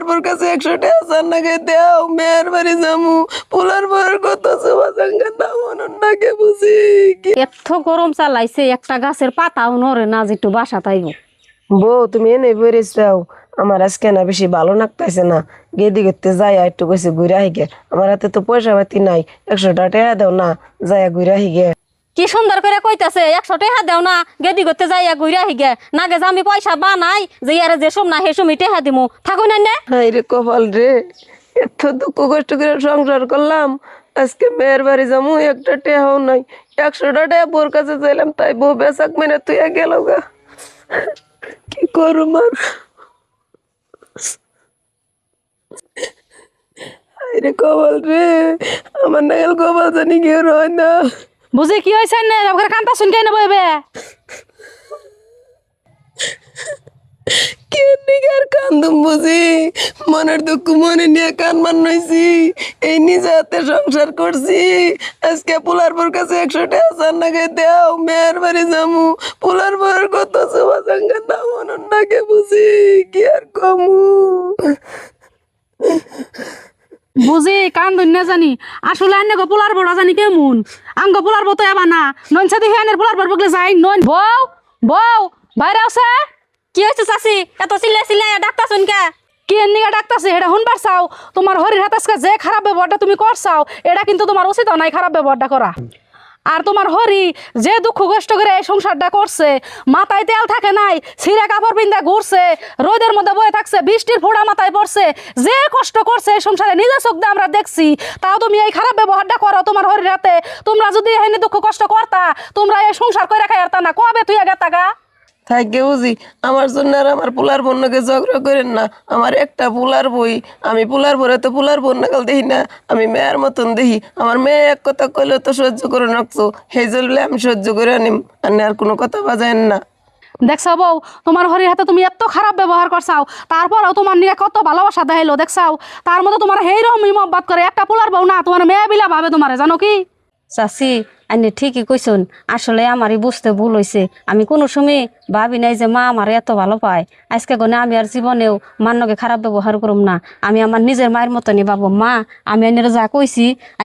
Bore কাছে 100 টাকা চান না গে দেও মেয়ের বাড়ি যামু পোলার বোর কত সুবা সঙ্গে না মনন না কে বুঝি এত গরম চালাইছে একটা গাছের পাতাও নড়ে না যে একটু বাসা তাইব। বউ তুমি এনে বেরিয়েছাও আমার আজকে না বেশি ভালো লাগতেছে না গেদি করতে যাই একটু কইছে ঘুরে আহিগে আমার হাতে তো পয়সা পাতি নাই 100 টাকা দাও না যাই ঘুরে আহিগে কি সুন্দর করে কইতাছে 100 টাকা দেও না গেদি করতে যাইয়া ঘুরে আহিগে না গে আমি পয়সা বানাই যে ইয়ারে যে সব না হে সময় টাকা দিমু থাকো না নে। হাই রে কপাল রে এত দুঃখ কষ্ট করে সংসার করলাম আজকে মেয়ের বাড়ি যামু একটা টেহাও নাই 100 টাকা বোর কাছে চাইলাম তাই বউ বেসাক মেনে তুই গেল গা কি করুম আর হাই রে কপাল রে আমার নাগাল কপাল জানি কেউ রয় না বুঝি কি হয়েছে না ওখানে কান্তা শুন কেন বইবে আর কান্দুম বুঝি মনের দুঃখ মনে নিয়ে কান মানছি এই নিজে হাতে সংসার করছি আজকে পোলার বোর কাছে 100 টাকা চান না গে দেও মেয়ের বাড়ি যামু পোলার বোর কত সুবা সঙ্গে না মনন না কে বুঝি কি আর কমু বুঝি কান ধন্য জানি আসলে আন্য পোলার বড় জানি কেমন আঙ্গ পোলার বো তো এবার না নন সাথে আনের পোলার বড় বগলে যাই নন বউ বউ বাইরে আছে কি হয়েছে চাচি এত চিল্লাই চিল্লাই ডাক্তার শুনকে কি নিয়ে ডাকতাছে এটা শুনবার চাও তোমার হরির হাতাসকে যে খারাপ ব্যবহারটা তুমি করছাও এটা কিন্তু তোমার উচিত নাই খারাপ ব্যবহারটা করা আর তোমার হরি যে দুঃখ কষ্ট করে এই সংসারটা করছে মাথায় তেল থাকে নাই ছিঁড়া কাপড় পিন্দা ঘুরছে রোদের মধ্যে বয়ে থাকছে বৃষ্টির ফোঁড়া মাথায় পড়ছে যে কষ্ট করছে এই সংসারে নিজের চোখ দিয়ে আমরা দেখছি তাও তুমি এই খারাপ ব্যবহারটা করো তোমার হরির হাতে তোমরা যদি এখানে দুঃখ কষ্ট করতা তোমরা এই সংসার করে খাই আর তা না কবে তুই আগে তাকা থাকে বুঝি আমার জন্য আর আমার পোলার বোনকে ঝগড়া করেন না আমার একটা পোলার বই আমি পোলার বোরে তো পোলার বোন নাকাল দেখি না আমি মেয়ের মতন দেখি আমার মেয়ে এক কথা কইলে তো সহ্য করে রাখছো সেই জন্য আমি সহ্য করে আনিম আর কোনো কথা বাজায়েন না দেখছাও বউ তোমার হরির হাতে তুমি এত খারাপ ব্যবহার করছাও তারপরেও তোমার নিয়ে কত ভালোবাসা দেখাইলো দেখছাও তার মধ্যে তোমার হেইরকম মহব্বত করে একটা পোলার বউ না তোমার মেয়ে বিলা ভাবে তোমারে জানো কি চাচি আপনি ঠিকই কইছেন আসলে আমারই বুঝতে ভুল হয়েছে আমি কোনো সময় ভাবি নাই যে মা আমার এত ভালো পায় আজকে গনে আমি আর জীবনেও মান্যকে খারাপ ব্যবহার করুম না আমি আমার নিজের মায়ের মতনই ভাবো মা আমি এনে যা কইছি